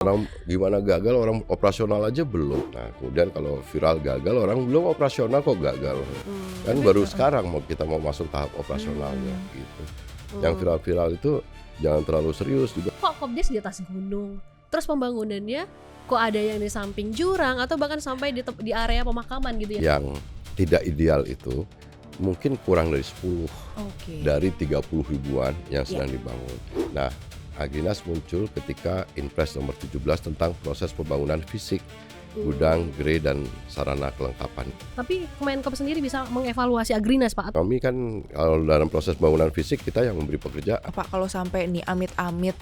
Orang gimana gagal, orang operasional aja belum. Nah, kemudian kalau viral gagal, orang belum operasional kok gagal. Kan baru sekarang kita mau masuk tahap operasionalnya gitu. Yang viral-viral itu jangan terlalu serius juga. Kok Kopdes di atas gunung? Terus pembangunannya kok ada yang di samping jurang atau bahkan sampai di area pemakaman gitu ya? Yang tidak ideal itu mungkin kurang dari 10 dari 30 ribuan yang sedang dibangun. Nah, Agrinas muncul ketika Inpres nomor 17 tentang proses pembangunan fisik gudang, grade, dan sarana kelengkapan. Tapi Kemenkop sendiri bisa mengevaluasi Agrinas, Pak? Kami kan kalau dalam proses pembangunan fisik kita yang memberi pekerjaan. Pak, kalau sampai nih amit-amit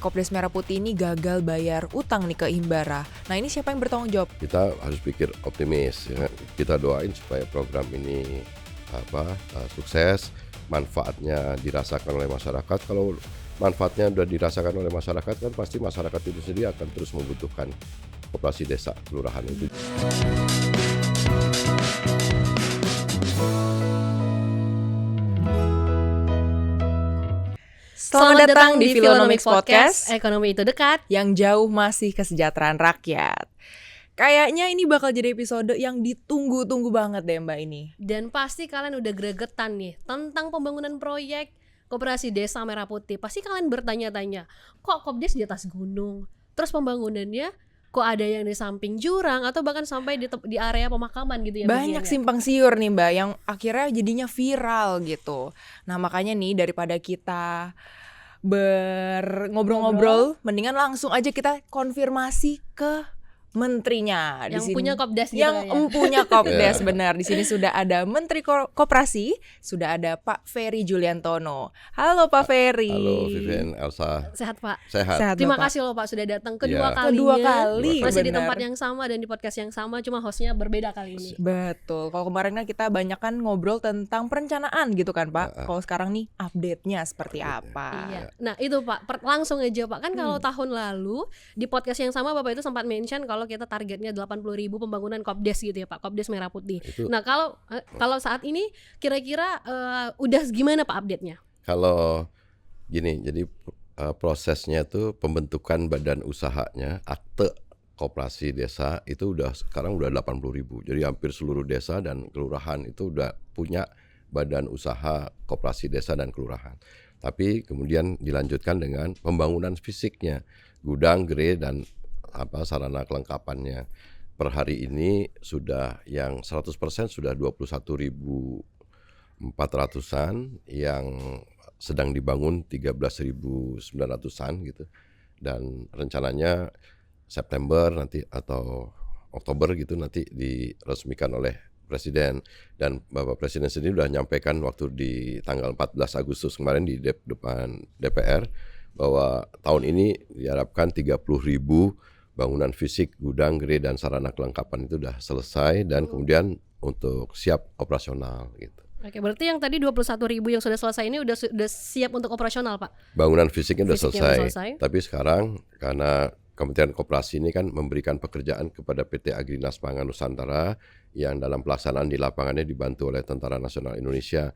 Kopdes Merah Putih ini gagal bayar utang nih ke Himbara, nah ini siapa yang bertanggung jawab? Kita harus pikir optimis ya. Kita doain supaya program ini sukses, manfaatnya dirasakan oleh masyarakat. Kalau manfaatnya sudah dirasakan oleh masyarakat, kan pasti masyarakat itu sendiri akan terus membutuhkan koperasi desa kelurahan itu. Selamat datang di Philonomics Podcast, Ekonomi itu dekat. yang jauh masih kesejahteraan rakyat. Kayaknya ini bakal jadi episode yang ditunggu-tunggu banget deh Mbak ini. Dan pasti kalian udah gregetan nih tentang pembangunan proyek Koperasi Desa Merah Putih. Pasti kalian bertanya-tanya, kok Kopdes di atas gunung? Terus pembangunannya kok ada yang di samping jurang atau bahkan sampai di area pemakaman gitu ya? Banyak simpang siur nih Mbak yang akhirnya jadinya viral gitu. Nah makanya nih daripada kita ngobrol-ngobrol, mendingan langsung aja kita konfirmasi ke menterinya di yang sini. punya Kopdes gitu Yang ya. empunya Kopdes benar. Di sini sudah ada Menteri Koperasi, sudah ada Pak Ferry Juliantono. Halo Pak Ferry. Halo Vivian, Elsa. Sehat, Pak? Sehat. Terima Bapak. kasih loh Pak sudah datang Ya. kedua kalinya. Kedua kali, Masih di benar. tempat yang sama dan di podcast yang sama, cuma hostnya berbeda kali ini. Betul. Kalau kemarin kan kita banyak kan ngobrol tentang perencanaan gitu kan Pak. Kalau sekarang nih update-nya seperti apa? Iya. Nah itu Pak, langsung aja Pak. Kan kalau tahun lalu di podcast yang sama Bapak itu sempat mention kalau kita targetnya 80.000 pembangunan Kopdes gitu ya Pak, Kopdes Merah Putih. Itu. Nah kalau saat ini kira-kira udah gimana Pak update-nya? Kalau gini, jadi prosesnya itu pembentukan badan usahanya, akte koperasi desa itu sekarang udah 80.000. Jadi hampir seluruh desa dan kelurahan itu udah punya badan usaha koperasi desa dan kelurahan. Tapi kemudian dilanjutkan dengan pembangunan fisiknya, gudang, gerai, dan sarana kelengkapannya. Per hari ini sudah yang 100% sudah 21.400-an, yang sedang dibangun 13.900-an gitu. Dan rencananya September nanti atau Oktober gitu nanti diresmikan oleh Presiden. Dan Bapak Presiden sendiri sudah menyampaikan waktu di tanggal 14 Agustus kemarin di depan DPR bahwa tahun ini diharapkan 30.000 bangunan fisik, gudang, gerai, dan sarana kelengkapan itu sudah selesai dan kemudian untuk siap operasional gitu. Oke, berarti yang tadi 21.000 yang sudah selesai ini udah siap untuk operasional Pak? Bangunan fisiknya sudah Fisiknya udah selesai. selesai. Tapi sekarang karena Kementerian Koperasi ini kan memberikan pekerjaan kepada PT Agrinas Pangan Nusantara yang dalam pelaksanaan di lapangannya dibantu oleh Tentara Nasional Indonesia.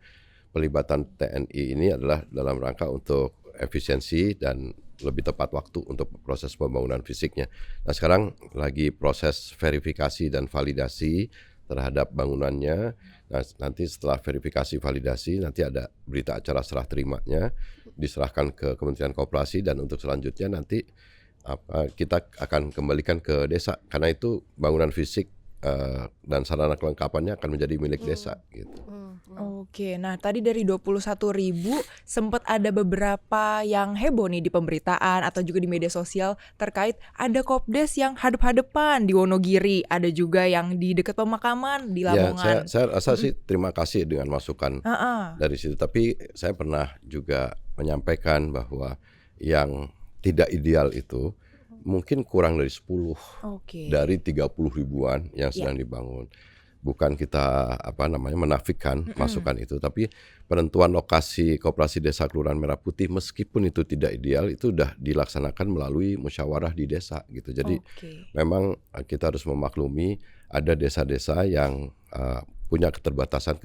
Pelibatan TNI ini adalah dalam rangka untuk efisiensi dan lebih tepat waktu untuk proses pembangunan fisiknya. Nah sekarang lagi proses verifikasi dan validasi terhadap bangunannya. Nah nanti setelah verifikasi validasi nanti ada berita acara serah terimanya, diserahkan ke Kementerian Koperasi dan untuk selanjutnya nanti kita akan kembalikan ke desa karena itu bangunan fisik dan sarana kelengkapannya akan menjadi milik desa gitu. Oke, nah tadi dari 21.000 sempat ada beberapa yang heboh nih di pemberitaan atau juga di media sosial terkait ada Kopdes yang hadap-hadapan di Wonogiri, ada juga yang di dekat pemakaman di Lamongan. Ya, saya rasa sih terima kasih dengan masukan dari situ. Tapi saya pernah juga menyampaikan bahwa yang tidak ideal itu mungkin kurang dari 10 dari 30 ribuan yang sedang dibangun. Bukan kita menafikan masukan itu, tapi penentuan lokasi koperasi desa kelurahan Merah Putih meskipun itu tidak ideal itu sudah dilaksanakan melalui musyawarah di desa gitu. Jadi memang kita harus memaklumi ada desa-desa yang punya keterbatasan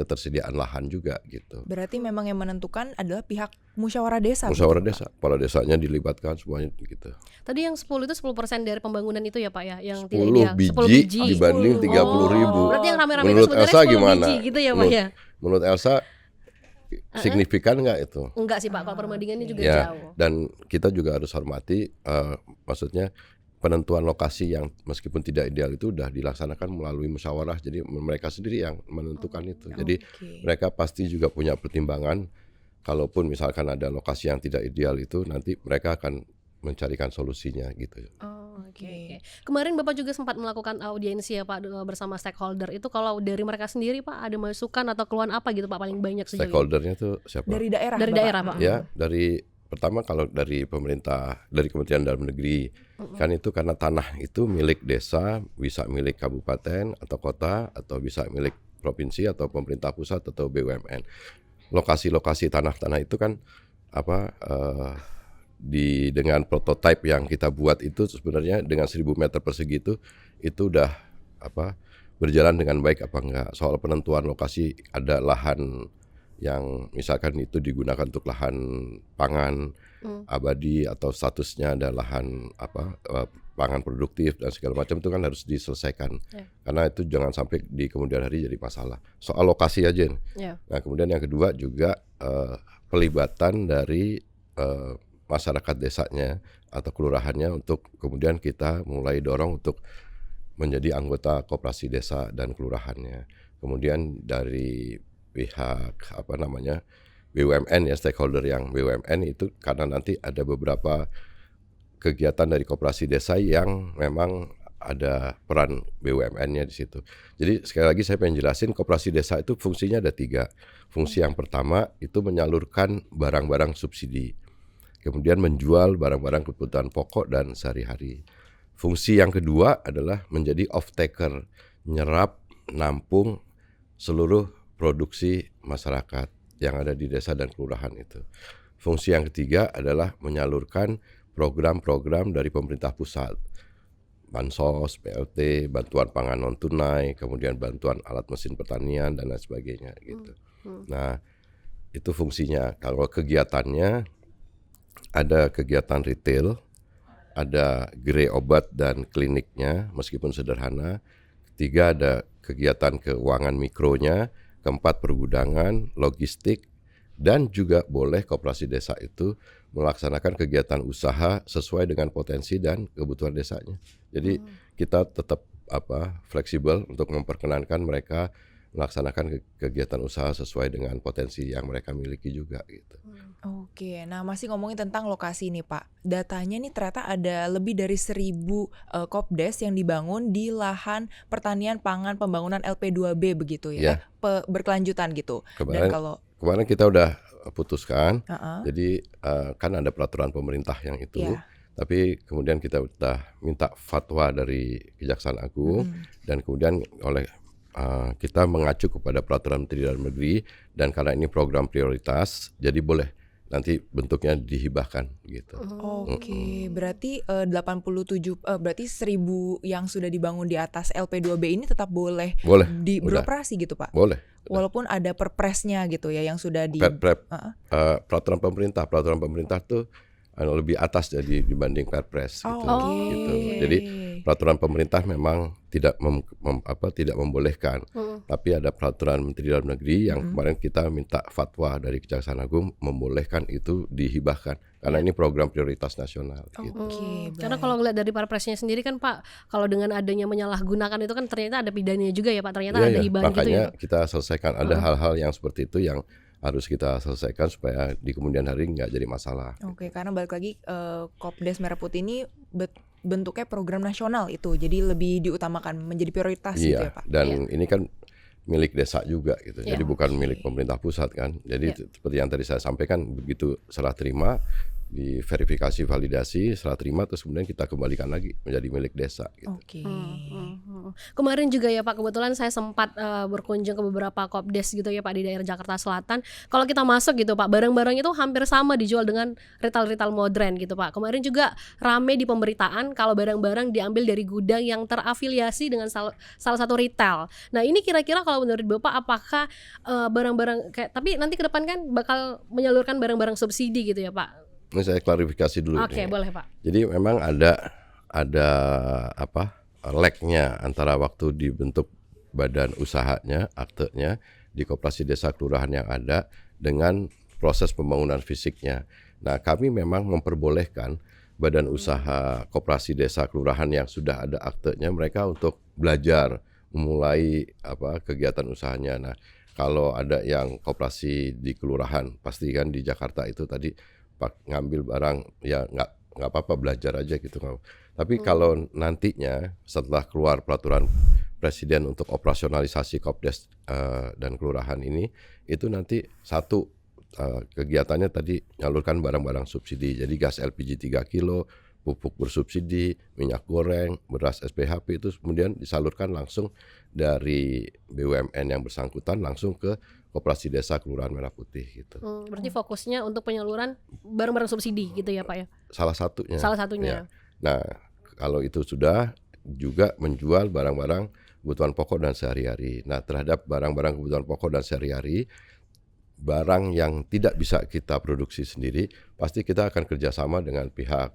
lahan juga gitu. Berarti memang yang menentukan adalah pihak musyawarah desa. Musyawarah begitu, desa, kepala desanya dilibatkan semuanya gitu. Tadi yang 10 itu 10% dari pembangunan itu ya Pak ya, yang tidak 10 ideal. biji 10 biji dibanding 30.000. Berarti yang rame-rame itu Menurut sebenarnya Elsa 10 gimana? biji gitu ya Pak ya? Menurut Elsa signifikan nggak itu? Enggak sih Pak, kalau perbandingannya juga Ya, jauh. dan kita juga harus hormati, maksudnya penentuan lokasi yang meskipun tidak ideal itu udah dilaksanakan melalui musyawarah, jadi mereka sendiri yang menentukan itu. Jadi Oke. mereka pasti juga punya pertimbangan, kalaupun misalkan ada lokasi yang tidak ideal itu nanti mereka akan mencarikan solusinya gitu. Oh, oke. Kemarin Bapak juga sempat melakukan audiensi ya Pak bersama stakeholder. Itu kalau dari mereka sendiri Pak ada masukan atau keluhan apa gitu Pak paling banyak sejauh ini? Stakeholdernya tuh siapa? Dari daerah. Dari Bapak. daerah Pak. Ya, pertama kalau dari pemerintah, dari Kementerian Dalam Negeri, kan itu karena tanah itu milik desa, bisa milik kabupaten atau kota, atau bisa milik provinsi atau pemerintah pusat atau BUMN. Lokasi-lokasi tanah-tanah itu kan dengan prototipe yang kita buat itu sebenarnya dengan 1.000 meter persegi itu udah berjalan dengan baik apa enggak. Soal penentuan lokasi, ada lahan yang misalkan itu digunakan untuk lahan pangan abadi atau statusnya ada lahan pangan produktif dan segala macam, itu kan harus diselesaikan. Karena itu jangan sampai di kemudian hari jadi masalah. Soal lokasi aja. Nah, kemudian yang kedua juga pelibatan dari masyarakat desanya atau kelurahannya untuk kemudian kita mulai dorong untuk menjadi anggota koperasi desa dan kelurahannya. Kemudian dari pihak BUMN ya, stakeholder yang BUMN itu karena nanti ada beberapa kegiatan dari koperasi desa yang memang ada peran BUMN-nya di situ. Jadi sekali lagi saya pengen jelasin, koperasi desa itu fungsinya ada 3. Fungsi yang pertama itu menyalurkan barang-barang subsidi, kemudian menjual barang-barang kebutuhan pokok dan sehari-hari. Fungsi yang kedua adalah menjadi off-taker, nyerap, nampung seluruh produksi masyarakat yang ada di desa dan kelurahan itu. Fungsi yang ketiga adalah menyalurkan program-program dari pemerintah pusat, bansos, BLT, bantuan pangan non tunai, kemudian bantuan alat mesin pertanian dan lain sebagainya gitu. Nah, itu fungsinya. Kalau kegiatannya ada kegiatan retail, ada gerai obat dan kliniknya meskipun sederhana. Ketiga ada kegiatan keuangan mikronya. Keempat pergudangan, logistik, dan juga boleh koperasi desa itu melaksanakan kegiatan usaha sesuai dengan potensi dan kebutuhan desanya. Jadi kita tetap fleksibel untuk memperkenankan mereka melaksanakan kegiatan usaha sesuai dengan potensi yang mereka miliki juga gitu. Oke, nah masih ngomongin tentang lokasi nih Pak. Datanya nih ternyata ada lebih dari 1.000 kopdes yang dibangun di lahan pertanian pangan pembangunan LP2B begitu ya, berkelanjutan gitu. Dan Kemarin kita udah putuskan, jadi kan ada peraturan pemerintah yang itu, tapi kemudian kita udah minta fatwa dari Kejaksaan Agung dan kemudian kita mengacu kepada peraturan Menteri Dalam Negeri, dan karena ini program prioritas, jadi boleh nanti bentuknya dihibahkan gitu. Oke, berarti berarti 1.000 yang sudah dibangun di atas LP2B ini tetap boleh beroperasi gitu Pak? Boleh. Walaupun ada perpresnya gitu ya yang sudah di peraturan pemerintah tuh lebih atas jadi dibanding perpres gitu. Jadi peraturan pemerintah memang tidak membolehkan, tapi ada peraturan Menteri Dalam Negeri yang kemarin kita minta fatwa dari Kejaksaan Agung membolehkan itu dihibahkan karena ini program prioritas nasional. Gitu. Karena kalau ngeliat dari perpresnya sendiri kan Pak, kalau dengan adanya menyalahgunakan itu kan ternyata ada pidananya juga ya Pak, ternyata ada hibah gitu ya. Makanya kita selesaikan, ada hal-hal yang seperti itu yang harus kita selesaikan supaya di kemudian hari nggak jadi masalah. Oke, karena balik lagi Kopdes Merah Putih ini bentuknya program nasional itu, jadi lebih diutamakan menjadi prioritas gitu ya Pak. Dan ini kan milik desa juga gitu, jadi bukan milik pemerintah pusat kan. Jadi seperti yang tadi saya sampaikan, begitu serah terima diverifikasi, validasi, setelah terima terus kemudian kita kembalikan lagi menjadi milik desa gitu. Oke. Kemarin juga ya Pak, kebetulan saya sempat berkunjung ke beberapa kopdes gitu ya Pak di daerah Jakarta Selatan. Kalau kita masuk gitu Pak, barang-barang itu hampir sama dijual dengan retail-retail modern gitu Pak. Kemarin juga rame di pemberitaan kalau barang-barang diambil dari gudang yang terafiliasi dengan salah satu retail. Nah ini kira-kira kalau menurut Bapak apakah barang-barang kayak, tapi nanti ke depan kan bakal menyalurkan barang-barang subsidi gitu ya Pak? Ini saya klarifikasi dulu. Oke, boleh Pak. Jadi memang ada lag-nya antara waktu dibentuk badan usahanya, aktenya di koperasi desa kelurahan yang ada dengan proses pembangunan fisiknya. Nah, kami memang memperbolehkan badan usaha koperasi desa kelurahan yang sudah ada aktenya mereka untuk belajar memulai kegiatan usahanya. Nah, kalau ada yang koperasi di kelurahan, pasti kan di Jakarta itu tadi ngambil barang ya nggak apa-apa, belajar aja gitu. Tapi kalau nantinya setelah keluar peraturan presiden untuk operasionalisasi kopdes dan kelurahan ini, itu nanti satu kegiatannya tadi nyalurkan barang-barang subsidi. Jadi gas LPG 3 kilo, pupuk bersubsidi, minyak goreng, beras SPHP itu kemudian disalurkan langsung dari BUMN yang bersangkutan langsung ke Koperasi Desa Kelurahan Merah Putih gitu. Berarti fokusnya untuk penyaluran barang-barang subsidi gitu ya Pak ya? Salah satunya. Salah satunya. Ya. Nah, kalau itu sudah juga menjual barang-barang kebutuhan pokok dan sehari-hari. Nah, terhadap barang-barang kebutuhan pokok dan sehari-hari, barang yang tidak bisa kita produksi sendiri, pasti kita akan kerjasama dengan pihak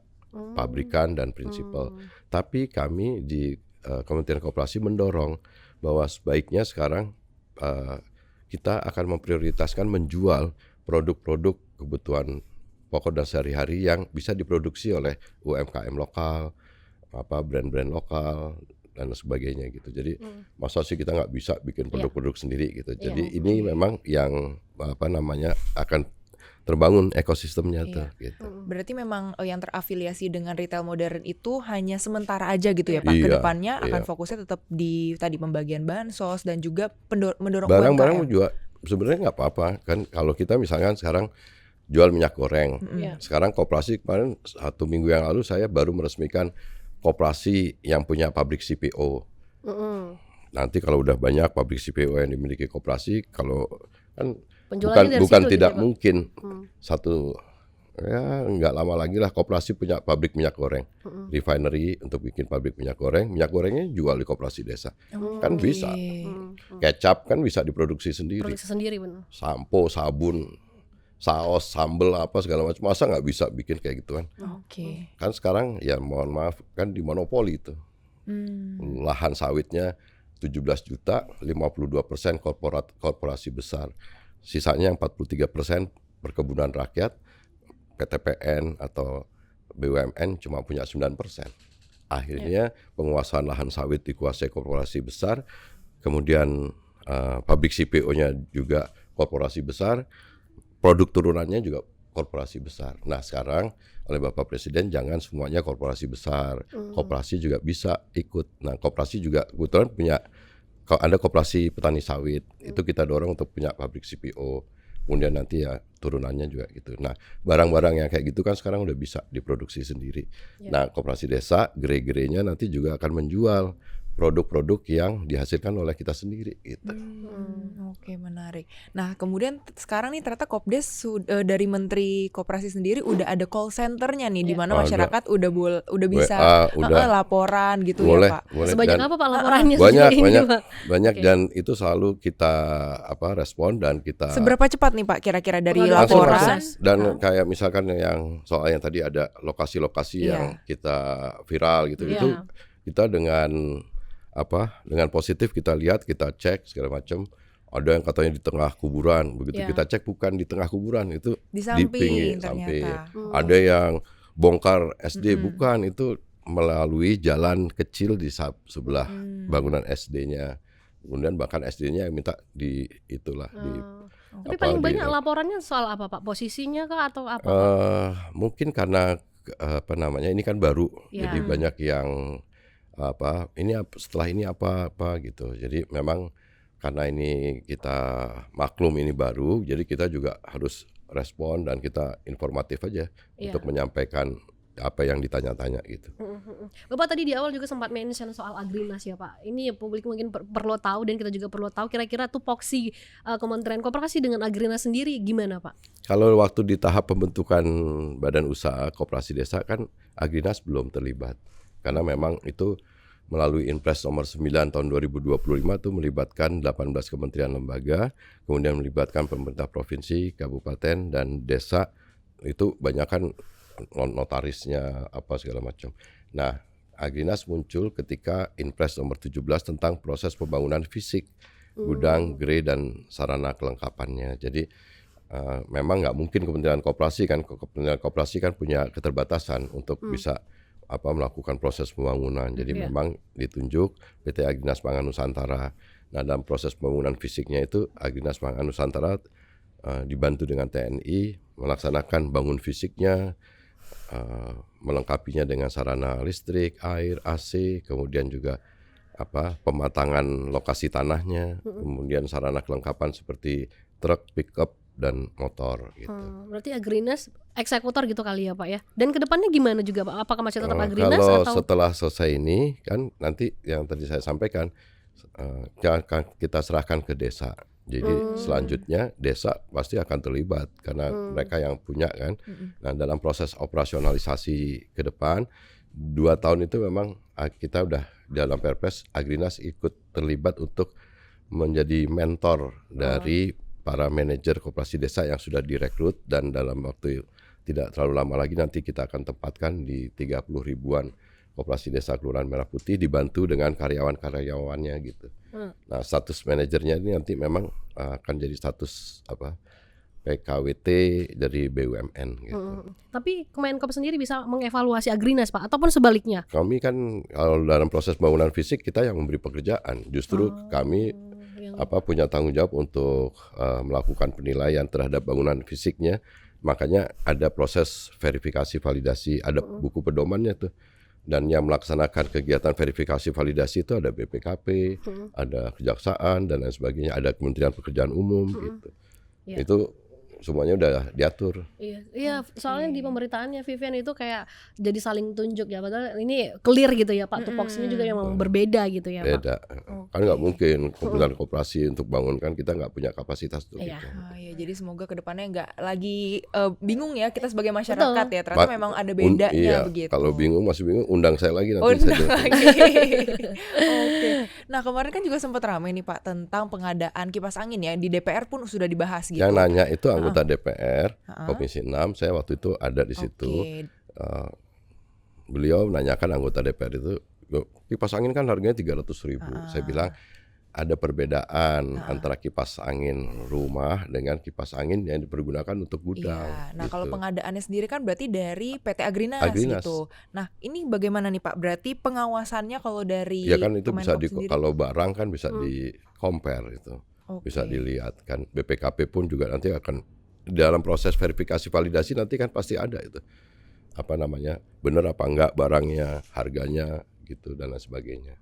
pabrikan dan prinsipal. Tapi kami di Kementerian Koperasi mendorong bahwa sebaiknya sekarang kita akan memprioritaskan menjual produk-produk kebutuhan pokok dan sehari-hari yang bisa diproduksi oleh UMKM lokal, brand-brand lokal dan sebagainya gitu. Jadi masa sih kita nggak bisa bikin produk-produk sendiri gitu. Jadi ini memang yang akan terbangun ekosistemnya tuh gitu. Berarti memang yang terafiliasi dengan retail modern itu hanya sementara aja gitu ya Pak. Kedepannya akan fokusnya tetap di tadi pembagian bansos dan juga mendorong barang-barang UMKM. juga sebenarnya nggak apa-apa kan. Kalau kita misalkan sekarang jual minyak goreng, sekarang koperasi kemarin 1 minggu yang lalu saya baru meresmikan koperasi yang punya pabrik CPO. Nanti kalau udah banyak pabrik CPO yang dimiliki koperasi, kalau kan bukan tidak mungkin satu ya nggak lama lagi lah koperasi punya pabrik minyak goreng, refinery untuk bikin pabrik minyak gorengnya jual di koperasi desa, kan bisa. Kecap kan bisa diproduksi sendiri. Produksi sendiri benar. Sampo, sabun, saus, sambel apa segala macam, masa nggak bisa bikin kayak gitu kan? Kan sekarang ya mohon maaf kan dimonopoli itu, lahan sawitnya 17 juta, 52% korporasi besar. Sisanya 43% perkebunan rakyat, PTPN atau BUMN cuma punya 9%. Akhirnya penguasaan lahan sawit dikuasai korporasi besar, kemudian pabrik CPO-nya juga korporasi besar, produk turunannya juga korporasi besar. Nah sekarang oleh Bapak Presiden jangan semuanya korporasi besar, koperasi juga bisa ikut. Nah koperasi juga kebetulan punya, kalau ada koperasi petani sawit, itu kita dorong untuk punya pabrik CPO. Kemudian nanti ya turunannya juga gitu. Nah barang-barang yang kayak gitu kan sekarang udah bisa diproduksi sendiri. Nah koperasi desa, gere-gerenya nanti juga akan menjual produk-produk yang dihasilkan oleh kita sendiri gitu. Oke, menarik. Nah kemudian sekarang nih ternyata Kopdes dari Menteri Koperasi sendiri udah ada call centernya nih, di mana masyarakat udah bisa laporan gitu boleh, ya Pak. Boleh. Sebanyak apa Pak laporannya? Banyak dan itu selalu kita respon dan kita. Seberapa cepat nih Pak kira-kira dari laporan? Dan kayak misalkan yang soal yang tadi ada lokasi-lokasi yang kita viral gitu, itu kita dengan positif kita lihat, kita cek segala macam. Ada yang katanya di tengah kuburan, begitu kita cek bukan di tengah kuburan, itu di pinggir samping. Ada yang bongkar SD, bukan, itu melalui jalan kecil di sebelah bangunan SD-nya. Kemudian bahkan SD-nya yang minta di itulah Tapi paling banyak laporannya soal apa Pak? Posisinya kah atau apa? Mungkin karena ini kan baru, jadi banyak yang setelah ini apa gitu. Jadi memang karena ini kita maklum ini baru, jadi kita juga harus respon dan kita informatif aja Iya. untuk menyampaikan apa yang ditanya-tanya gitu. Bapak tadi di awal juga sempat mention soal Agrinas ya Pak. Ini ya publik mungkin perlu tahu dan kita juga perlu tahu kira-kira tupoksi Kementerian Koperasi dengan Agrinas sendiri gimana Pak? Kalau waktu di tahap pembentukan badan usaha koperasi desa kan Agrinas belum terlibat. Karena memang itu melalui Inpres nomor 9 tahun 2025 itu melibatkan 18 kementerian lembaga, kemudian melibatkan pemerintah provinsi, kabupaten dan desa. Itu banyak kan notarisnya apa segala macam. Nah, Agrinas muncul ketika Inpres nomor 17 tentang proses pembangunan fisik gudang, gerai dan sarana kelengkapannya. Jadi memang nggak mungkin Kementerian Koperasi kan punya keterbatasan untuk bisa melakukan proses pembangunan. Jadi memang ditunjuk PT Agrinas Pangan Nusantara. Nah, dalam proses pembangunan fisiknya itu Agrinas Pangan Nusantara dibantu dengan TNI melaksanakan bangun fisiknya, melengkapinya dengan sarana listrik, air, AC, kemudian juga pematangan lokasi tanahnya, kemudian sarana kelengkapan seperti truk, pickup dan motor gitu. Berarti Agrinas eksekutor gitu kali ya Pak ya. Dan kedepannya gimana juga Pak? Apakah masih tetap Agrinas kalau atau setelah selesai ini kan nanti yang tadi saya sampaikan kita serahkan ke desa. Jadi selanjutnya desa pasti akan terlibat karena mereka yang punya kan. Nah, dalam proses operasionalisasi ke depan 2 tahun itu memang kita udah dalam Perpres Agrinas ikut terlibat untuk menjadi mentor dari para manajer koperasi desa yang sudah direkrut, dan dalam waktu tidak terlalu lama lagi nanti kita akan tempatkan di 30 ribuan koperasi desa Kelurahan Merah Putih dibantu dengan karyawan-karyawannya gitu. Nah, status manajernya ini nanti memang akan jadi status PKWT dari BUMN gitu. Tapi Kemenkop sendiri bisa mengevaluasi Agrinas Pak ataupun sebaliknya? Kami kan kalau dalam proses pembangunan fisik kita yang memberi pekerjaan. Justru kami punya tanggung jawab untuk melakukan penilaian terhadap bangunan fisiknya. Makanya ada proses verifikasi validasi, ada buku pedomannya tuh. Dan yang melaksanakan kegiatan verifikasi validasi itu ada BPKP, ada Kejaksaan dan lain sebagainya, ada Kementerian Pekerjaan Umum gitu. Itu semuanya udah diatur. Iya, soalnya di pemberitaannya Vivian itu kayak jadi saling tunjuk ya, padahal ini clear gitu ya Pak, tupoksinya juga yang berbeda gitu ya Pak. Beda, kan nggak mungkin Kementerian Koperasi untuk bangun, kan kita nggak punya kapasitas untuk itu. Jadi semoga kedepannya nggak lagi bingung ya kita sebagai masyarakat ya, ternyata memang ada bedanya begitu. Kalau masih bingung, undang saya lagi nanti. Undang lagi. Oke. Nah, kemarin kan juga sempat ramai nih Pak tentang pengadaan kipas angin ya, di DPR pun sudah dibahas gitu. Yang nanya itu anggota DPR Komisi 6, saya waktu itu ada di situ. Beliau menanyakan anggota DPR itu, kipas angin kan harganya 300.000. Saya bilang ada perbedaan antara kipas angin rumah dengan kipas angin yang dipergunakan untuk gudang. Nah, gitu. kalau pengadaannya sendiri kan berarti dari PT Agrinas gitu. Nah, ini bagaimana nih Pak? Berarti pengawasannya kalau dari ya kan itu bisa kalau barang kan bisa di compare itu. Bisa dilihat kan. BPKP pun juga nanti akan dalam proses verifikasi validasi nanti kan pasti ada itu. Benar apa enggak barangnya, harganya gitu dan lain sebagainya.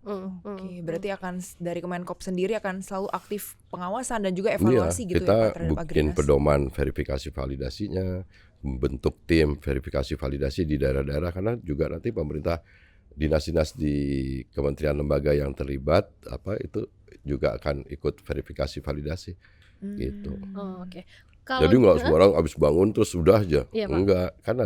Berarti akan dari Kemenkop sendiri akan selalu aktif pengawasan dan juga evaluasi gitu ya Pak terhadap Agrinas. Kita bikin pedoman verifikasi validasinya, membentuk tim verifikasi validasi di daerah-daerah, karena juga nanti pemerintah dinas-dinas di kementerian lembaga yang terlibat itu juga akan ikut verifikasi validasi gitu. Jadi nggak sembarang abis bangun terus sudah aja. Enggak, kan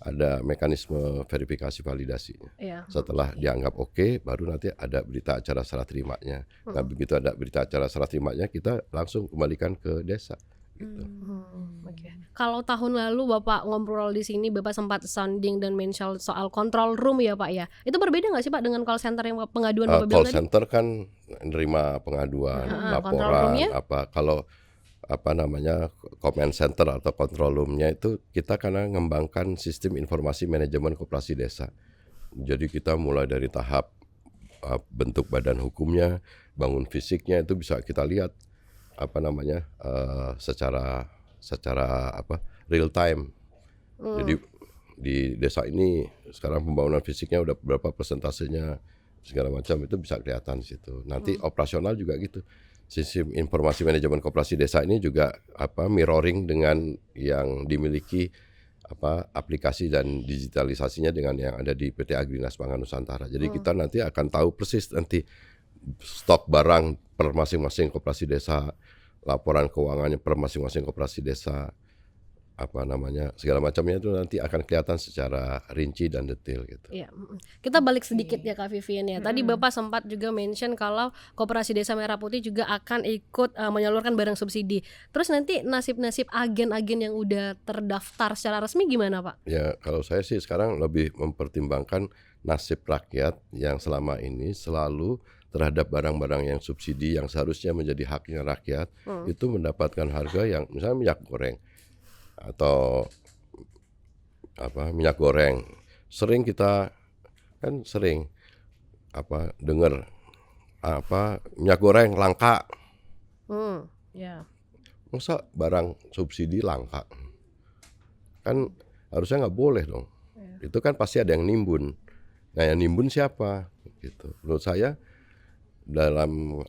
ada mekanisme verifikasi validasinya. Setelah dianggap oke, baru nanti ada berita acara serah terimanya. Nah, begitu ada berita acara serah terimanya, kita langsung kembalikan ke desa. Gitu. Kalau tahun lalu Bapak ngobrol di sini, Bapak sempat sounding dan mention soal control room ya Pak ya. Itu berbeda nggak sih Pak dengan call center yang pengaduan Bapak bilang tadi? Call center kan menerima pengaduan, laporan kalau command center atau control room-nya itu kita karena mengembangkan sistem informasi manajemen koperasi desa. Jadi kita mulai dari tahap bentuk badan hukumnya, bangun fisiknya itu bisa kita lihat secara real time. Jadi di desa ini sekarang pembangunan fisiknya udah berapa persentasenya segala macam itu bisa kelihatan di situ. Nanti operasional juga gitu. sistem informasi manajemen koperasi desa ini juga mirroring dengan yang dimiliki aplikasi dan digitalisasinya dengan yang ada di PT Agrinas Pangan Nusantara. Jadi kita nanti akan tahu persis nanti stok barang per masing-masing koperasi desa, laporan keuangannya per masing-masing koperasi desa, segala macamnya itu nanti akan kelihatan secara rinci dan detail gitu. Iya. Kita balik sedikit ya Kak Vivian ya. Tadi Bapak sempat juga mention kalau Koperasi Desa Merah Putih juga akan ikut menyalurkan barang subsidi. Terus nanti nasib-nasib agen-agen yang udah terdaftar secara resmi gimana Pak? Ya kalau saya sih sekarang lebih mempertimbangkan nasib rakyat yang selama ini selalu terhadap barang-barang yang subsidi yang seharusnya menjadi haknya rakyat itu mendapatkan harga yang misalnya minyak goreng atau minyak goreng sering kita kan dengar minyak goreng langka. Ya. Masa barang subsidi langka? Kan harusnya nggak boleh dong. Itu kan pasti ada yang nimbun. Nah yang nimbun siapa? Gitu. Menurut saya dalam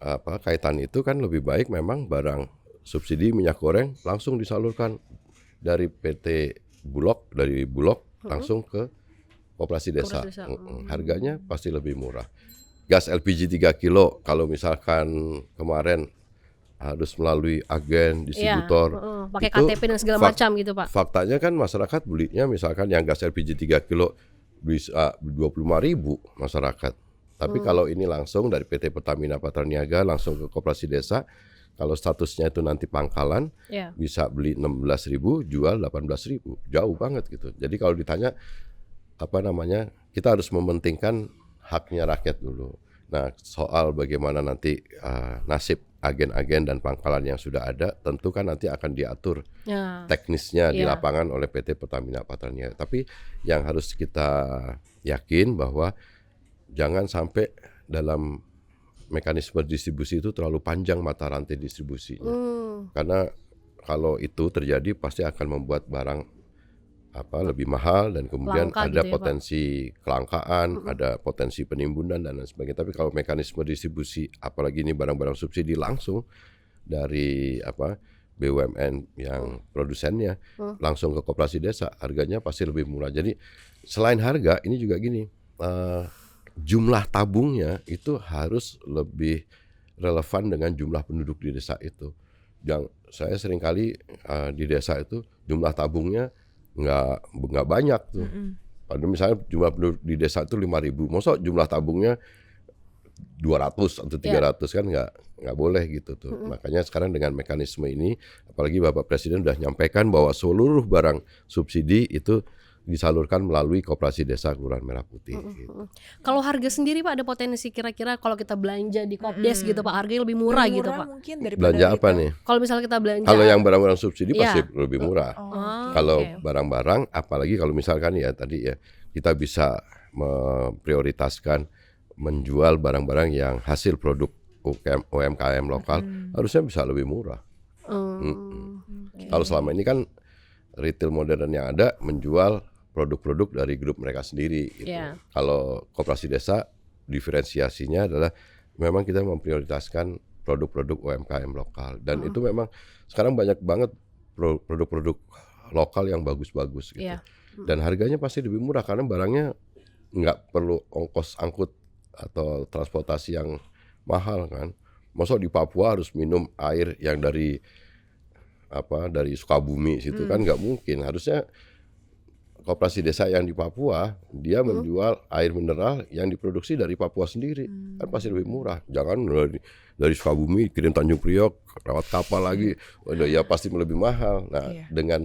kaitan itu kan lebih baik memang barang subsidi minyak goreng langsung disalurkan dari PT Bulog, langsung ke koperasi desa. Harganya pasti lebih murah. Gas LPG 3 kilo kalau misalkan kemarin harus melalui agen distributor, pakai KTP dan segala macam gitu Pak. Faktanya kan masyarakat belinya misalkan yang gas LPG 3 kilo bisa 25.000 masyarakat. Tapi kalau ini langsung dari PT Pertamina Patraniaga langsung ke koperasi desa, kalau statusnya itu nanti pangkalan, bisa beli 16.000, jual 18.000, jauh banget gitu. Jadi kalau ditanya kita harus mementingkan haknya rakyat dulu. Nah soal bagaimana nanti nasib agen-agen dan pangkalan yang sudah ada, tentu kan nanti akan diatur teknisnya di lapangan oleh PT Pertamina Patraniaga. Tapi yang harus kita yakin bahwa jangan sampai dalam mekanisme distribusi itu terlalu panjang mata rantai distribusinya. Karena kalau itu terjadi pasti akan membuat barang lebih mahal dan kemudian Langka ada gitu ya, potensi kelangkaan, ada potensi penimbunan dan lain sebagainya. Tapi kalau mekanisme distribusi, apalagi ini barang-barang subsidi langsung dari BUMN yang produsennya langsung ke koperasi desa, harganya pasti lebih murah. Jadi selain harga, ini juga gini. Jumlah tabungnya itu harus lebih relevan dengan jumlah penduduk di desa itu. Yang saya seringkali di desa itu jumlah tabungnya nggak banyak tuh. Padahal misalnya jumlah penduduk di desa itu 5.000, masa jumlah tabungnya 200 atau 300 kan nggak boleh gitu tuh. Makanya sekarang dengan mekanisme ini, apalagi Bapak Presiden sudah nyampaikan bahwa seluruh barang subsidi itu disalurkan melalui Koperasi Desa Kelurahan Merah Putih. Gitu. Kalau harga sendiri Pak ada potensi kira-kira kalau kita belanja di Kopdes gitu Pak, harganya lebih murah gitu Pak. Mungkin daripada Belanja apa nih? Kalau misalnya kita belanja, Kalau yang barang-barang subsidi pasti lebih murah. Kalau oke. barang-barang, apalagi kalau misalkan ya tadi ya kita bisa memprioritaskan menjual barang-barang yang hasil produk UMKM lokal, harusnya bisa lebih murah. Kalau selama ini kan retail modern yang ada menjual produk-produk dari grup mereka sendiri gitu. Kalau koperasi desa diferensiasinya adalah memang kita memprioritaskan produk-produk UMKM lokal dan itu memang sekarang banyak banget produk-produk lokal yang bagus-bagus gitu. Dan harganya pasti lebih murah karena barangnya nggak perlu ongkos angkut atau transportasi yang mahal kan. Masa di Papua harus minum air yang dari Sukabumi situ kan nggak mungkin. Harusnya koperasi desa yang di Papua dia menjual air mineral yang diproduksi dari Papua sendiri, kan pasti lebih murah. Jangan dari Sukabumi kirim Tanjung Priok lewat kapal lagi, ya pasti lebih mahal. Nah dengan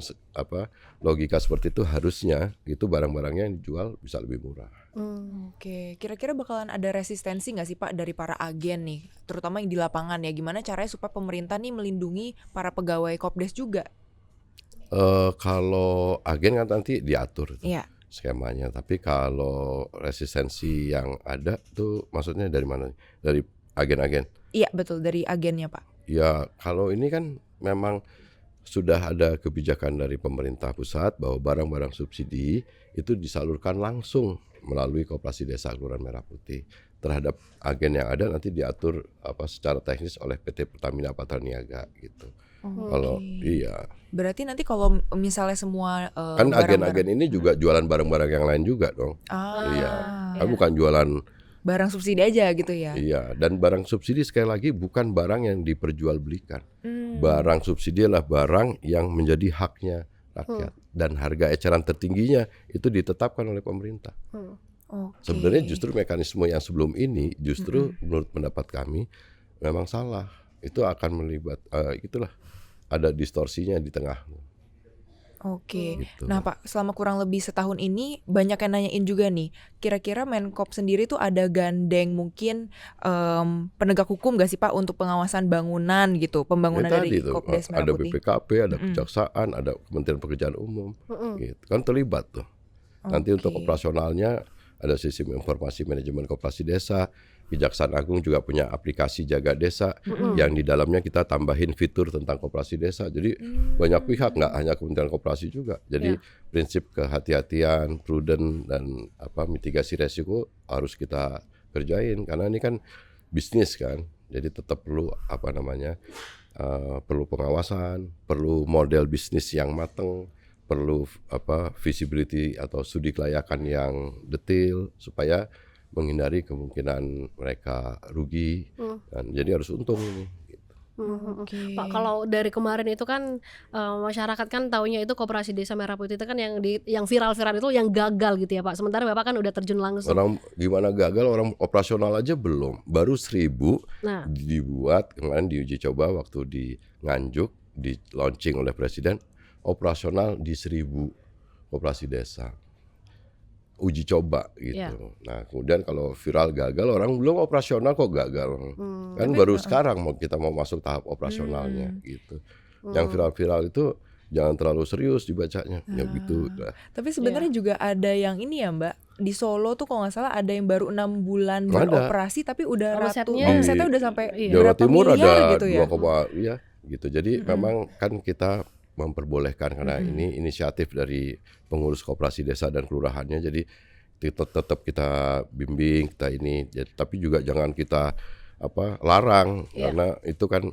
logika seperti itu harusnya itu barang-barangnya yang dijual bisa lebih murah. Oke, kira-kira bakalan ada resistensi nggak sih Pak dari para agen nih, terutama yang di lapangan ya? Gimana caranya supaya pemerintah nih melindungi para pegawai Kopdes juga? Kalau agen kan nanti diatur skemanya, tapi kalau resistensi yang ada tuh maksudnya dari mana? Dari agen-agen? Iya betul, dari agennya Pak. Ya kalau ini kan memang sudah ada kebijakan dari pemerintah pusat bahwa barang-barang subsidi itu disalurkan langsung melalui Koperasi Desa Kelurahan Merah Putih. Terhadap agen yang ada nanti diatur secara teknis oleh PT Pertamina Patraniaga gitu. Kalau iya, Berarti nanti kalau misalnya semua kan agen-agen ini juga jualan barang-barang yang lain juga dong. Iya, kan bukan jualan. Barang subsidi aja gitu ya. Iya, dan barang subsidi sekali lagi bukan barang yang diperjualbelikan. Barang subsidi adalah barang yang menjadi haknya rakyat dan harga eceran tertingginya itu ditetapkan oleh pemerintah. Oke. Sebenarnya justru mekanisme yang sebelum ini justru menurut pendapat kami memang salah. Itu akan itulah ada distorsinya di tengah. Oke. Gitu. Nah Pak, selama kurang lebih setahun ini banyak yang nanyain juga nih, kira-kira Menkop sendiri tuh ada gandeng mungkin penegak hukum gak sih Pak untuk pengawasan bangunan gitu, pembangunan dari Tadi tuh Kopdes Merah ada Putih? BPKP, ada Kejaksaan, ada Kementerian Pekerjaan Umum, gitu kan terlibat tuh. Nanti untuk Oke. operasionalnya ada sistem informasi manajemen koperasi desa. Kejaksaan Agung juga punya aplikasi Jaga Desa yang di dalamnya kita tambahin fitur tentang koperasi desa. Jadi banyak pihak, nggak hanya Kementerian Koperasi juga. Jadi prinsip kehati-hatian, prudent dan mitigasi resiko harus kita kerjain karena ini kan bisnis kan. Jadi tetap perlu perlu pengawasan, perlu model bisnis yang matang, perlu visibility atau studi kelayakan yang detail supaya menghindari kemungkinan mereka rugi dan jadi harus untung ini. Gitu. Oke. Pak, kalau dari kemarin itu kan masyarakat kan taunya itu Koperasi Desa Merah Putih itu kan yang viral-viral itu yang gagal gitu ya Pak. Sementara Bapak kan udah terjun langsung. Orang gimana gagal, orang operasional aja belum. Baru 1.000 Nah, dibuat kemarin diuji coba waktu di Nganjuk, di launching oleh Presiden, operasional di 1.000 koperasi desa. Uji coba gitu. Iya. Nah kemudian kalau viral gagal, orang belum operasional kok gagal. Kan baru sekarang kita mau masuk tahap operasionalnya gitu. Yang viral-viral itu jangan terlalu serius dibacanya, ya gitu. Tapi sebenarnya juga ada yang ini ya Mbak, di Solo tuh kalau nggak salah ada yang baru 6 bulan Ada. beroperasi tapi udah Omsetnya- omsetnya udah sampai Jawa berapa Timur miliar ada gitu ya. 2, gitu. Jadi memang kan kita memperbolehkan karena ini inisiatif dari pengurus koperasi desa dan kelurahannya. Jadi tetap kita bimbing, kita ini. Tapi juga jangan kita larang karena itu kan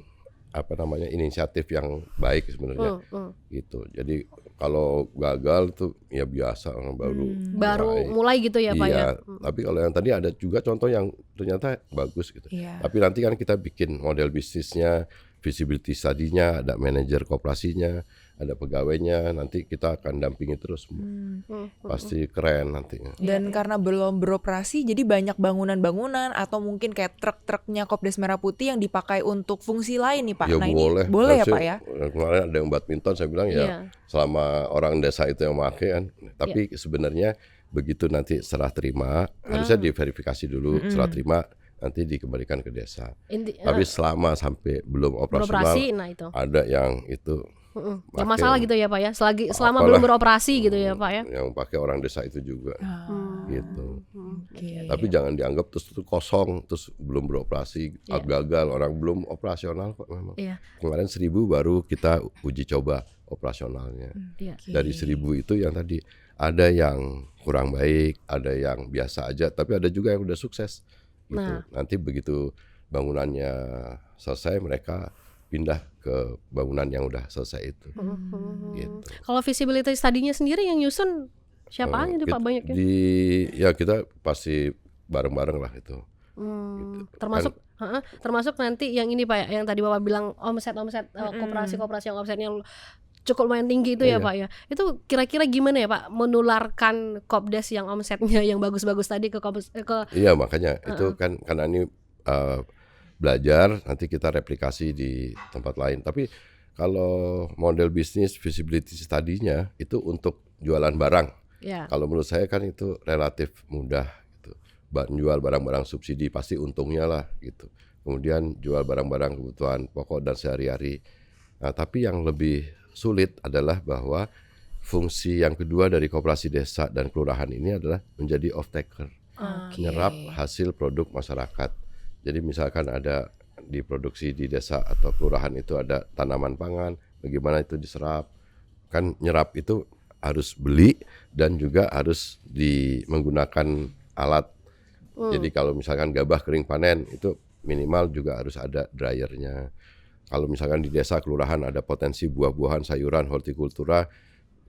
inisiatif yang baik sebenarnya. Gitu. Jadi kalau gagal tuh ya biasa orang baru mulai gitu ya Pak ya. Tapi kalau yang tadi ada juga contoh yang ternyata bagus gitu. Iya. Tapi nanti kan kita bikin model bisnisnya, visibility study-nya, ada manajer koperasinya, ada pegawainya, nanti kita akan dampingi terus. Pasti keren nantinya. Dan karena belum beroperasi jadi banyak bangunan-bangunan atau mungkin kayak truk-truknya Kopdes Merah Putih yang dipakai untuk fungsi lain nih Pak. Ya Nah boleh. ini boleh ya Harusnya, Pak ya? Kemarin ada yang badminton, saya bilang Iya. ya selama orang desa itu yang pakai kan. Tapi sebenarnya begitu nanti serah terima, harusnya diverifikasi dulu, serah terima nanti dikembalikan ke desa. Tapi selama sampai belum operasional, beroperasi, nah itu. ada yang itu Bermasalah gitu ya Pak ya. Selama Apalah. belum beroperasi gitu ya Pak ya. yang pakai orang desa itu juga, gitu. Oke. Tapi jangan dianggap terus itu kosong, terus belum beroperasi, gagal, orang belum operasional kok memang. Iya. Kemarin 1.000 baru kita uji coba operasionalnya. Iya. Dari 1.000 itu yang tadi ada yang kurang baik, ada yang biasa aja, tapi ada juga yang udah sukses. Gitu. Nah. Nanti begitu bangunannya selesai, mereka pindah ke bangunan yang udah selesai itu. Gitu. Kalau visibility study-nya sendiri yang nyusun siapa aja tuh Pak banyaknya? Kita pasti bareng-bareng lah itu. Termasuk nanti yang ini Pak ya, yang tadi Bapak bilang omset koperasi-koperasi yang omsetnya cukup lumayan tinggi itu ya Iya. Pak ya. Itu kira-kira gimana ya Pak menularkan Kopdes yang omsetnya yang bagus-bagus tadi ke Iya makanya itu kan karena ini belajar, nanti kita replikasi di tempat lain. Tapi kalau model bisnis visibility study-nya itu untuk jualan barang. ya. Kalau menurut saya kan itu relatif mudah gitu. Jual barang-barang subsidi pasti untungnya lah gitu. Kemudian jual barang-barang kebutuhan pokok dan sehari-hari. Nah, tapi yang lebih sulit adalah bahwa fungsi yang kedua dari koperasi desa dan kelurahan ini adalah menjadi off-taker. Menyerap hasil produk masyarakat. Jadi misalkan ada diproduksi di desa atau kelurahan itu ada tanaman pangan, bagaimana itu diserap. Kan nyerap itu harus beli dan juga harus menggunakan alat. Jadi kalau misalkan gabah kering panen itu minimal juga harus ada dryernya. Kalau misalkan di desa kelurahan ada potensi buah-buahan, sayuran, hortikultura,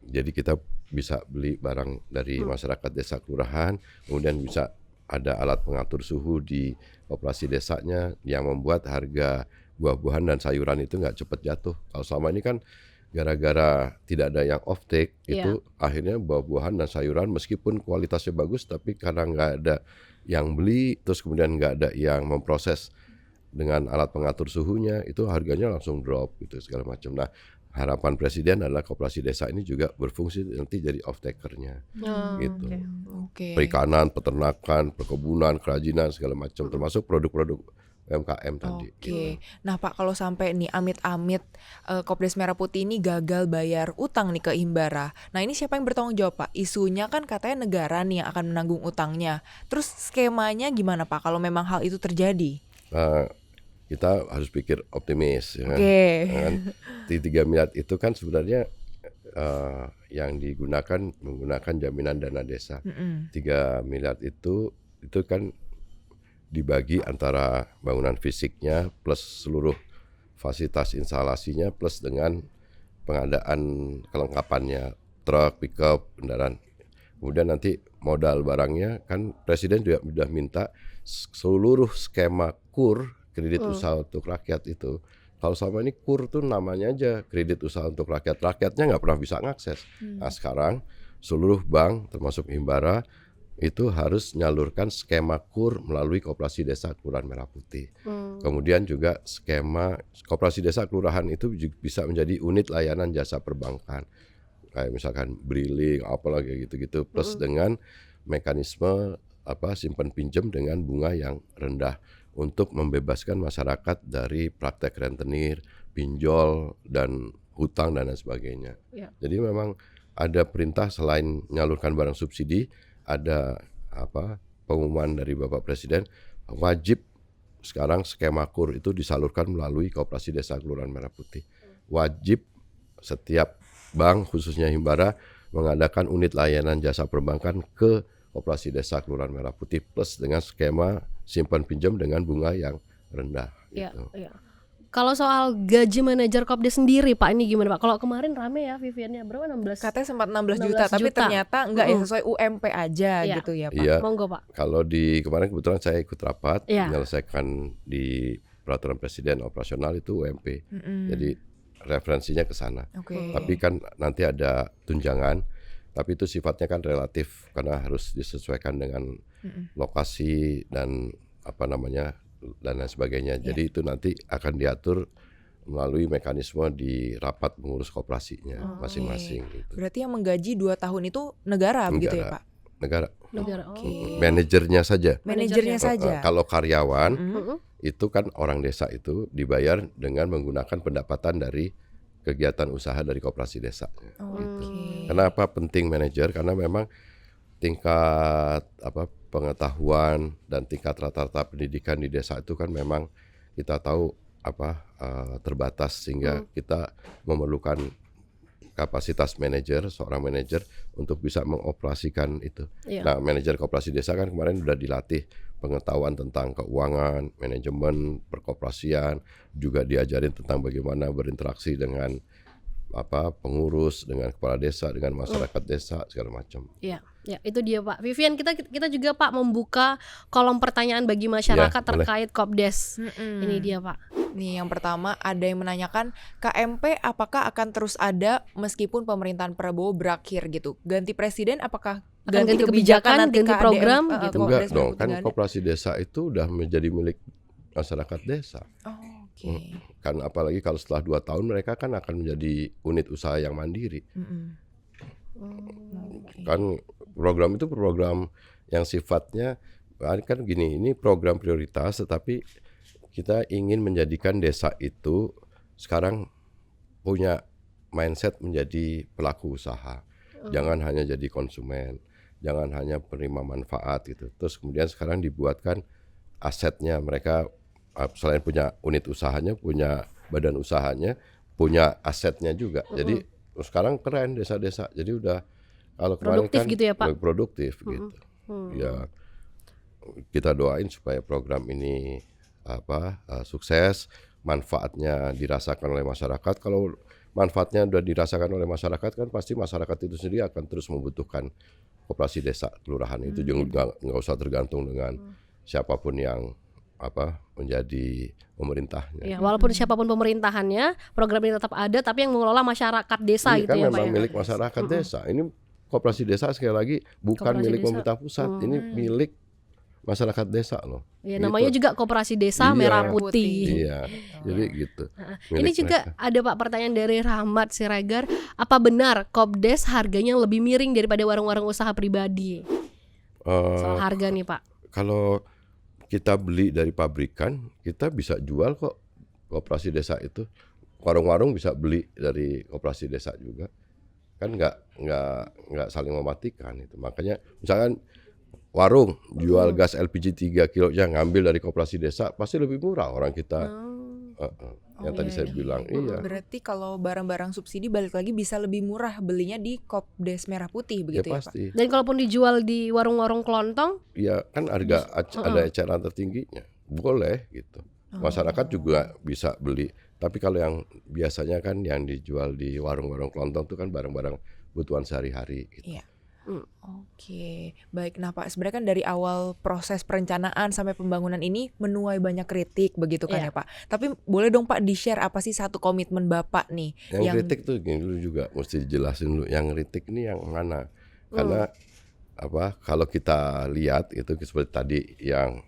jadi kita bisa beli barang dari masyarakat desa kelurahan, kemudian bisa ada alat pengatur suhu di koperasi desanya yang membuat harga buah-buahan dan sayuran itu nggak cepat jatuh. Kalau selama ini kan gara-gara tidak ada yang off take itu akhirnya buah-buahan dan sayuran meskipun kualitasnya bagus tapi karena nggak ada yang beli, terus kemudian nggak ada yang memproses dengan alat pengatur suhunya, itu harganya langsung drop gitu segala macam. Nah, harapan presiden adalah koperasi desa ini juga berfungsi nanti jadi off takernya gitu. Oke. Perikanan, peternakan, perkebunan, kerajinan segala macam termasuk produk-produk UMKM tadi. Oke. Nah Pak, kalau sampai nih amit-amit Kopdes Merah Putih ini gagal bayar utang nih ke Himbara. Nah ini siapa yang bertanggung jawab Pak? Isunya kan katanya negara nih yang akan menanggung utangnya. Terus skemanya gimana Pak kalau memang hal itu terjadi? Kita harus pikir optimis ya kan. Oke. Kan? Di 3 miliar itu kan sebenarnya yang menggunakan jaminan dana desa. 3 miliar itu kan dibagi antara bangunan fisiknya plus seluruh fasilitas instalasinya plus dengan pengadaan kelengkapannya, truk, pickup, kendaraan. Kemudian nanti modal barangnya kan presiden juga sudah minta seluruh skema KUR, kredit usaha untuk rakyat itu. Kalau selama ini KUR tuh namanya aja kredit usaha untuk rakyat, rakyatnya nggak pernah bisa ngakses. Nah sekarang seluruh bank termasuk Himbara itu harus nyalurkan skema KUR melalui Koperasi Desa Kelurahan Merah Putih. Kemudian juga skema Koperasi Desa Kelurahan itu bisa menjadi unit layanan jasa perbankan. Kayak misalkan briling, apalagi gitu-gitu. Plus dengan mekanisme simpan pinjam dengan bunga yang rendah untuk membebaskan masyarakat dari praktek rentenir, pinjol, dan hutang dan lain sebagainya. Jadi memang ada perintah selain menyalurkan barang subsidi, ada pengumuman dari Bapak Presiden wajib sekarang skema KUR itu disalurkan melalui Koperasi Desa Kelurahan Merah Putih. Wajib setiap bank khususnya Himbara mengadakan unit layanan jasa perbankan ke Koperasi Desa Kelurahan Merah Putih plus dengan skema simpan pinjam dengan bunga yang rendah. Gitu. Kalau soal gaji manajer Kopdes sendiri Pak, ini gimana Pak? Kalau kemarin rame ya Viviannya berapa 16? Katanya sempat 16 juta, tapi ternyata enggak ya sesuai UMP aja gitu ya Pak. Iya. Monggo Pak. Kalau di kemarin kebetulan saya ikut rapat menyelesaikan di peraturan presiden operasional itu UMP. Jadi referensinya ke sana. Tapi kan nanti ada tunjangan, tapi itu sifatnya kan relatif karena harus disesuaikan dengan lokasi dan dan lain sebagainya. Jadi itu nanti akan diatur melalui mekanisme di rapat pengurus koperasinya masing-masing. Gitu. Berarti yang menggaji 2 tahun itu negara begitu ya Pak? Negara. Manajernya saja. Manajernya saja. Kalau karyawan itu kan orang desa itu dibayar dengan menggunakan pendapatan dari kegiatan usaha dari koperasi desa. Gitu. Kenapa penting manajer? Karena memang tingkat pengetahuan dan tingkat rata-rata pendidikan di desa itu kan memang kita tahu terbatas sehingga kita memerlukan kapasitas seorang manajer untuk bisa mengoperasikan itu. Nah, manajer koperasi desa kan kemarin sudah dilatih pengetahuan tentang keuangan, manajemen, perkoperasian, juga diajarin tentang bagaimana berinteraksi dengan pengurus, dengan kepala desa, dengan masyarakat desa segala macam. Ya, itu dia Pak. Vivian, kita juga Pak membuka kolom pertanyaan bagi masyarakat terkait Kopdes. Ini dia Pak. Nih yang pertama ada yang menanyakan KMP apakah akan terus ada meskipun pemerintahan Prabowo berakhir gitu. Ganti presiden apakah ganti kebijakan nanti ganti program KDM, gitu. Enggak dong, kan koperasi desa itu udah menjadi milik masyarakat desa. Kan apalagi kalau setelah 2 tahun mereka kan akan menjadi unit usaha yang mandiri. Kan program itu program yang sifatnya kan gini, ini program prioritas tetapi kita ingin menjadikan desa itu sekarang punya mindset menjadi pelaku usaha. Jangan hanya jadi konsumen, jangan hanya penerima manfaat gitu. Terus kemudian sekarang dibuatkan asetnya, mereka selain punya unit usahanya, punya badan usahanya, punya asetnya juga. Jadi sekarang keren desa-desa. Jadi udah kalau kemarin Produktif kan gitu ya, Pak? lebih produktif gitu. Ya kita doain supaya program ini sukses, manfaatnya dirasakan oleh masyarakat. Kalau manfaatnya udah dirasakan oleh masyarakat kan pasti masyarakat itu sendiri akan terus membutuhkan koperasi desa kelurahan itu. Jangan nggak usah tergantung dengan siapapun yang menjadi pemerintahnya. Ya, walaupun siapapun pemerintahannya, program ini tetap ada, tapi yang mengelola masyarakat desa Ini gitu kan ya, Pak memang ya. milik masyarakat desa. Ini koperasi desa sekali lagi bukan Koperasi milik desa. pemerintah pusat. Ini milik masyarakat desa loh. Ya, Gitu. namanya juga Koperasi Desa Iya. Merah Putih. Iya, jadi gitu. Ini Milik juga mereka. ada Pak pertanyaan dari Rahmat Siregar, apa benar Kopdes harganya lebih miring daripada warung-warung usaha pribadi? Soal harga nih Pak. Kalau kita beli dari pabrikan, kita bisa jual kok koperasi desa itu. Warung-warung bisa beli dari koperasi desa juga. Kan nggak saling mematikan itu. Makanya misalkan warung jual gas LPG 3 kilo yang ngambil dari koperasi desa pasti lebih murah orang kita. Yang tadi saya bilang, iya. Berarti kalau barang-barang subsidi balik lagi bisa lebih murah belinya di Kopdes Merah Putih Ya begitu ya, Pak? pasti. Dan kalaupun dijual di warung-warung kelontong, Ya kan harga ada eceran tertingginya. Boleh gitu. Masyarakat juga bisa beli. Tapi kalau yang biasanya kan yang dijual di warung-warung kelontong itu kan barang-barang kebutuhan sehari-hari gitu. Iya. Oke, baik. Nah Pak, sebenarnya kan dari awal proses perencanaan sampai pembangunan ini menuai banyak kritik begitu kan Iya. ya Pak. Tapi boleh dong Pak di-share apa sih satu komitmen Bapak nih Yang kritik tuh gini dulu juga mesti dijelasin dulu. Yang kritik ini yang mana? Karena kalau kita lihat itu seperti tadi yang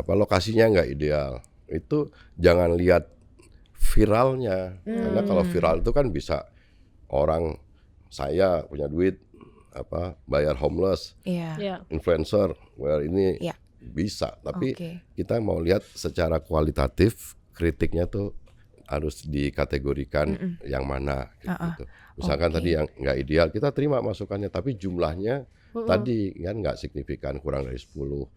lokasinya nggak ideal. Itu jangan lihat viralnya. Karena kalau viral itu kan bisa orang saya punya duit bayar homeless, Iya. ya. influencer, bayar ini Iya. bisa. Tapi Oke. kita mau lihat secara kualitatif kritiknya tuh harus dikategorikan yang mana gitu. Misalkan Oke. tadi yang nggak ideal kita terima masukannya, tapi jumlahnya tadi kan nggak signifikan, kurang dari 10.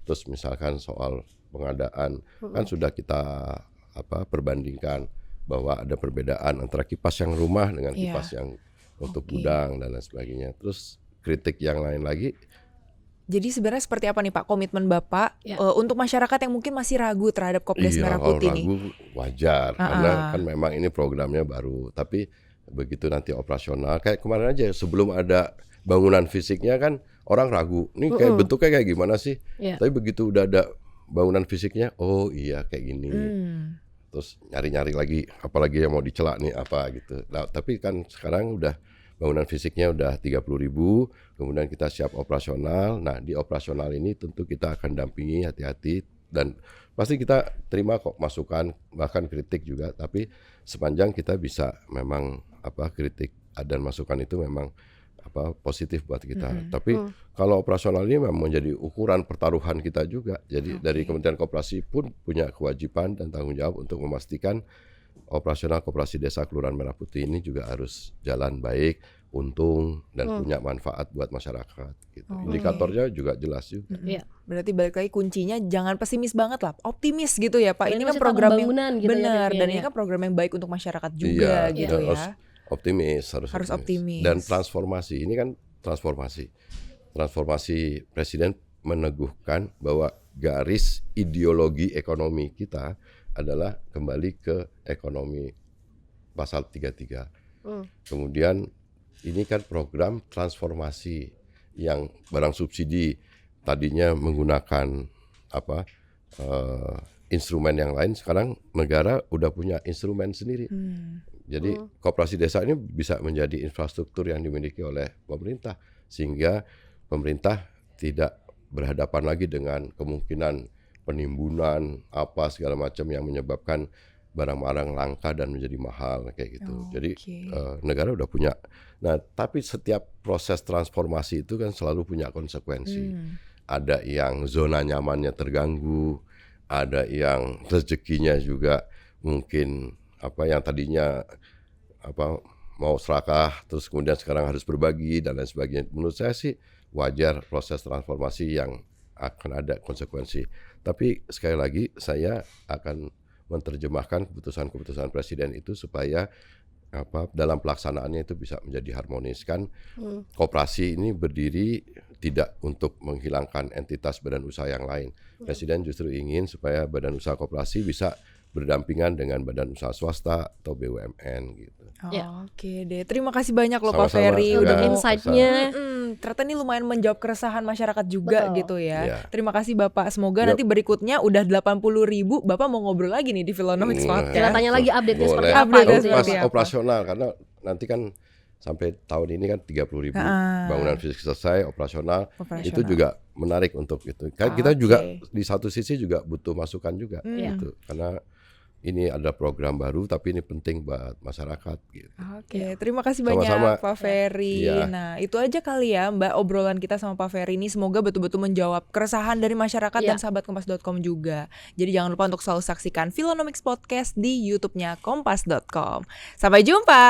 Terus misalkan soal pengadaan kan sudah kita perbandingkan bahwa ada perbedaan antara kipas yang rumah dengan Iya. kipas yang untuk Oke. gudang dan lain sebagainya. Terus kritik yang lain lagi Jadi sebenarnya seperti apa nih Pak komitmen Bapak Ya. untuk masyarakat yang mungkin masih ragu terhadap Kopdes Merah kalau Putih nih? ragu wajar karena kan memang ini programnya baru. Tapi begitu nanti operasional kayak kemarin aja sebelum ada bangunan fisiknya kan orang ragu. Nih kayak bentuknya kayak gimana sih? Iya. Tapi begitu udah ada bangunan fisiknya, oh iya kayak gini. Terus nyari-nyari lagi apalagi yang mau dicela nih apa gitu. Nah, tapi kan sekarang udah bangunan fisiknya udah 30.000, kemudian kita siap operasional. Nah, di operasional ini tentu kita akan dampingi hati-hati dan pasti kita terima kok masukan bahkan kritik juga, tapi sepanjang kita bisa memang kritik dan masukan itu memang positif buat kita. Tapi kalau operasional ini memang menjadi ukuran pertaruhan kita juga. Jadi dari Kementerian Koperasi pun punya kewajiban dan tanggung jawab untuk memastikan operasional koperasi desa Kelurahan Merah Putih ini juga harus jalan baik, untung dan punya manfaat buat masyarakat gitu. Indikatornya juga jelas juga. Iya. Berarti balik lagi kuncinya jangan pesimis banget lah, optimis gitu ya Pak. Dan Ini ini kan masih program yang pembangunan gitu ya, benar Vivian, dan ya. ini kan program yang baik untuk masyarakat juga gitu dan ya. harus optimis, Harus optimis. Dan transformasi ini kan transformasi Presiden meneguhkan bahwa garis ideologi ekonomi kita adalah kembali ke ekonomi pasal 33. Kemudian ini kan program transformasi yang barang subsidi tadinya menggunakan instrumen yang lain, sekarang negara udah punya instrumen sendiri. Jadi koperasi desa ini bisa menjadi infrastruktur yang dimiliki oleh pemerintah sehingga pemerintah tidak berhadapan lagi dengan kemungkinan penimbunan apa segala macam yang menyebabkan barang-barang langka dan menjadi mahal kayak gitu. Jadi negara udah punya. Nah, tapi setiap proses transformasi itu kan selalu punya konsekuensi. Ada yang zona nyamannya terganggu, ada yang rezekinya juga mungkin yang tadinya mau serakah terus kemudian sekarang harus berbagi dan lain sebagainya. Menurut saya sih wajar proses transformasi yang akan ada konsekuensi. Tapi sekali lagi saya akan menerjemahkan keputusan-keputusan Presiden itu supaya dalam pelaksanaannya itu bisa menjadi harmonis kan. Hmm. Koperasi ini berdiri tidak untuk menghilangkan entitas badan usaha yang lain. Presiden justru ingin supaya badan usaha koperasi bisa berdampingan dengan badan usaha swasta atau BUMN gitu. Ya. Oke deh, terima kasih banyak loh Pak Sama-sama, Ferry Untuk Ya, insight-nya. Ternyata ini lumayan menjawab keresahan masyarakat juga Betul. gitu ya. Ya. Terima kasih Bapak. Semoga Yuk. nanti berikutnya udah 80.000 Bapak mau ngobrol lagi nih di Philonomics Hmm, Podcast. Kita tanya lagi update-nya Boleh. seperti apa Update-nya gitu ya. seperti apa. Operasional karena nanti kan sampai tahun ini kan 30.000 bangunan fisik selesai operasional. Operasional. Itu juga menarik untuk itu. Kan kita Oke. juga di satu sisi juga butuh masukan juga Iya. gitu. Karena ini ada program baru tapi ini penting buat masyarakat gitu. Oke, terima kasih Sama-sama. banyak Pak Ferry. Iya. Nah, itu aja kali ya Mbak obrolan kita sama Pak Ferry ini. Semoga betul-betul menjawab keresahan dari masyarakat dan Iya. sahabat Kompas.com juga. Jadi jangan lupa untuk selalu saksikan Philonomics Podcast di YouTube-nya Kompas.com. Sampai jumpa.